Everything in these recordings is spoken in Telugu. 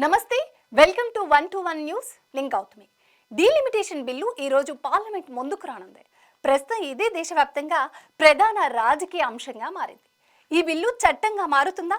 నమస్తే, వెల్కమ్ టు 121 న్యూస్. లింక్ అవుతుంది. డీలిమిటేషన్ బిల్లు ఈ రోజు పార్లమెంట్ ముందుకు రానుంది. ప్రస్తుతం ఇదే దేశవ్యాప్తంగా ప్రధాన రాజకీయ అంశంగా మారింది. ఈ బిల్లు చట్టంగా మారుతుందా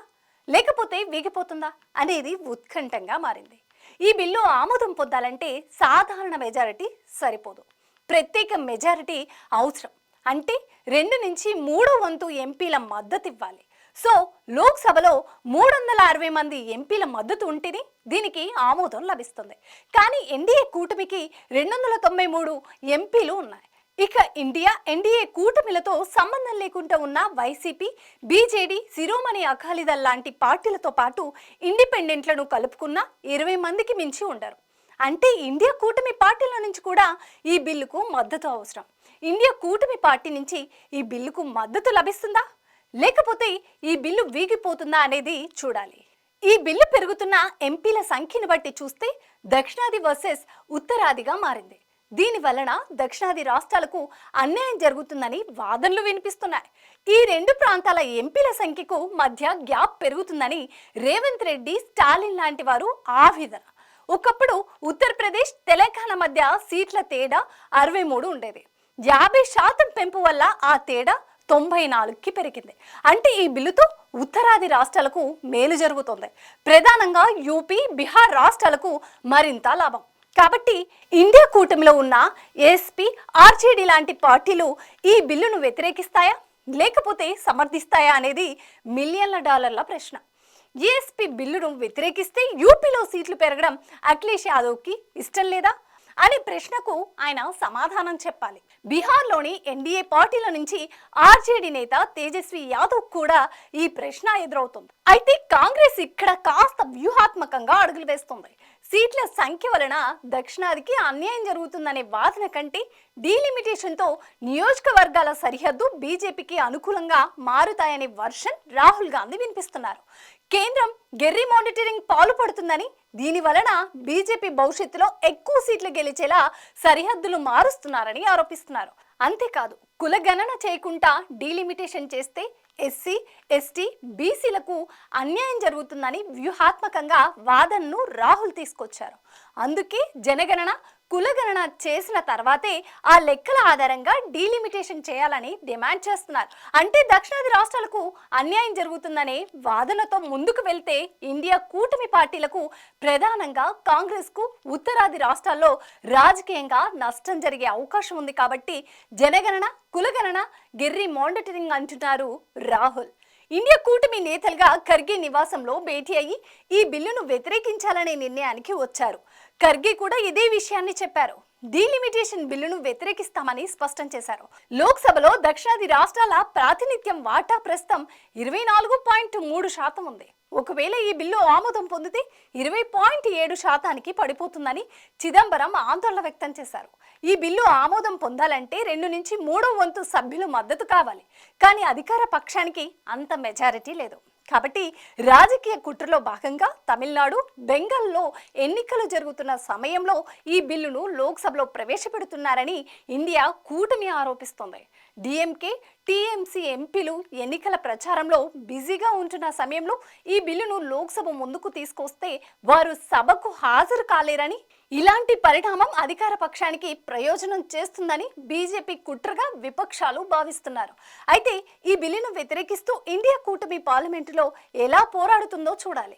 లేకపోతే వీగిపోతుందా అనేది ఉత్కంఠంగా మారింది. ఈ బిల్లు ఆమోదం పొందాలంటే సాధారణ మెజారిటీ సరిపోదు, ప్రత్యేక మెజారిటీ అవసరం. అంటే 2 నుంచి 3 వంతు ఎంపీల మద్దతు ఇవ్వాలి. సో లోక్సభలో 360 మంది ఎంపీల మద్దతు ఉంటేనే దీనికి ఆమోదం లభిస్తుంది. కానీ ఎన్డీఏ కూటమికి 293 ఎంపీలు ఉన్నాయి. ఇక ఎన్డీఏ కూటమిలతో సంబంధం లేకుండా ఉన్న వైసీపీ, బీజేడీ, శిరోమణి అకాలీదళ్ లాంటి పార్టీలతో పాటు ఇండిపెండెంట్లను కలుపుకున్న 20 మందికి మించి ఉండరు. అంటే ఇండియా కూటమి పార్టీల నుంచి కూడా ఈ బిల్లుకు మద్దతు అవసరం. ఇండియా కూటమి పార్టీ నుంచి ఈ బిల్లుకు మద్దతు లభిస్తుందా లేకపోతే ఈ బిల్లు వీగిపోతుందా అనేది చూడాలి. ఈ బిల్లు పెరుగుతున్న ఎంపీల సంఖ్యను బట్టి చూస్తే దక్షిణాది వర్సెస్ ఉత్తరాదిగా మారింది. దీని వలన దక్షిణాది రాష్ట్రాలకు అన్యాయం జరుగుతుందని వాదనలు వినిపిస్తున్నాయి. ఈ 2 ప్రాంతాల ఎంపీల సంఖ్యకు మధ్య గ్యాప్ పెరుగుతుందని రేవంత్ రెడ్డి, స్టాలిన్ లాంటి వారు ఆవేదన. ఒకప్పుడు ఉత్తరప్రదేశ్, తెలంగాణ మధ్య సీట్ల తేడా 63 ఉండేది. 50% పెంపు వల్ల ఆ తేడా 94కి పెరిగింది. అంటే ఈ బిల్లుతో ఉత్తరాది రాష్ట్రాలకు మేలు జరుగుతుంది. ప్రధానంగా యూపీ, బీహార్ రాష్ట్రాలకు మరింత లాభం. కాబట్టి ఇండియా కూటమిలో ఉన్న ఏఎస్పీ, ఆర్జేడీ లాంటి పార్టీలు ఈ బిల్లును వ్యతిరేకిస్తాయా లేకపోతే సమర్థిస్తాయా అనేది మిలియన్ల డాలర్ల ప్రశ్న. ఏఎస్పీ బిల్లును వ్యతిరేకిస్తే యూపీలో సీట్లు పెరగడం అఖిలేష్ యాదవ్కి ఇష్టం లేదా అనే ప్రశ్నకు ఆయన సమాధానం చెప్పాలి. బీహార్లోని ఎన్డీఏ పార్టీల నుంచి ఆర్జేడీ నేత తేజస్వి యాదవ్ కూడా ఈ ప్రశ్న ఎదురవుతుంది. అయితే కాంగ్రెస్ ఇక్కడ కాస్త వ్యూహాత్మకంగా అడుగులు వేస్తుంది. సీట్ల సంఖ్య వలన దక్షిణాదికి అన్యాయం జరుగుతుందనే వాదన కంటే డీలిమిటేషన్తో నియోజకవర్గాల సరిహద్దు బీజేపీకి అనుకూలంగా మారుతాయనే వర్షన్ రాహుల్ గాంధీ వినిపిస్తున్నారు. కేంద్రం గెర్రీ మానిటరింగ్ పాల్పడుతుందని, దీని వలన బీజేపీ భవిష్యత్తులో ఎక్కువ సీట్లు గెలిచేలా సరిహద్దులు మారుస్తున్నారని ఆరోపిస్తున్నారు. అంతేకాదు, కులగణన చేయకుండా డీలిమిటేషన్ చేస్తే ఎస్సీ, ఎస్టీ, బీసీలకు అన్యాయం జరుగుతుందని వ్యూహాత్మకంగా వాదనను రాహుల్ తీసుకొచ్చారు. అందుకే జనగణన, కులగణన చేసిన తర్వాతే ఆ లెక్కల ఆధారంగా డీలిమిటేషన్ చేయాలని డిమాండ్ చేస్తున్నారు. అంటే దక్షిణాది రాష్ట్రాలకు అన్యాయం జరుగుతుందనే వాదనతో ముందుకు వెళ్తే ఇండియా కూటమి పార్టీలకు, ప్రధానంగా కాంగ్రెస్కు ఉత్తరాది రాష్ట్రాల్లో రాజకీయంగా నష్టం జరిగే అవకాశం ఉంది. కాబట్టి జనగణన, కులగణన, గెర్రీ మానిటరింగ్ అంటున్నారు రాహుల్. ఇండియా కూటమి నేతలుగా ఖర్గే నివాసంలో భేటీ అయ్యి ఈ బిల్లును వ్యతిరేకించాలనే నిర్ణయానికి వచ్చారు. ఖర్గే కూడా ఇదే విషయాన్ని చెప్పారు. డీలిమిటేషన్ బిల్లును వ్యతిరేకిస్తామని స్పష్టం చేశారు. లోక్సభలో దక్షిణాది రాష్ట్రాల ప్రాతినిధ్యం వాటా ప్రస్తుతం 24.3% ఉంది. ఒకవేళ ఈ బిల్లు ఆమోదం పొందితే 20.7% పడిపోతుందని చిదంబరం ఆందోళన వ్యక్తం చేశారు. ఈ బిల్లు ఆమోదం పొందాలంటే 2 నుంచి 3 వంతు సభ్యులు మద్దతు కావాలి. కానీ అధికార పక్షానికి అంత మెజారిటీ లేదు. కాబట్టి రాజకీయ కుట్రలో భాగంగా తమిళనాడు, బెంగాల్లో ఎన్నికలు జరుగుతున్న సమయంలో ఈ బిల్లును లోక్సభలో ప్రవేశపెడుతున్నారని ఇండియా కూటమి ఆరోపిస్తోంది. డిఎంకే, టీఎంసీ ఎంపీలు ఎన్నికల ప్రచారంలో బిజీగా ఉంటున్న సమయంలో ఈ బిల్లును లోక్సభ ముందుకు తీసుకొస్తే వారు సభకు హాజరు కాలేరని, ఇలాంటి పరిణామం అధికార పక్షానికి ప్రయోజనం చేస్తుందని బీజేపీ కుట్రగా విపక్షాలు భావిస్తున్నారు. అయితే ఈ బిల్లును వ్యతిరేకిస్తూ ఇండియా కూటమి పార్లమెంటులో ఎలా పోరాడుతుందో చూడాలి.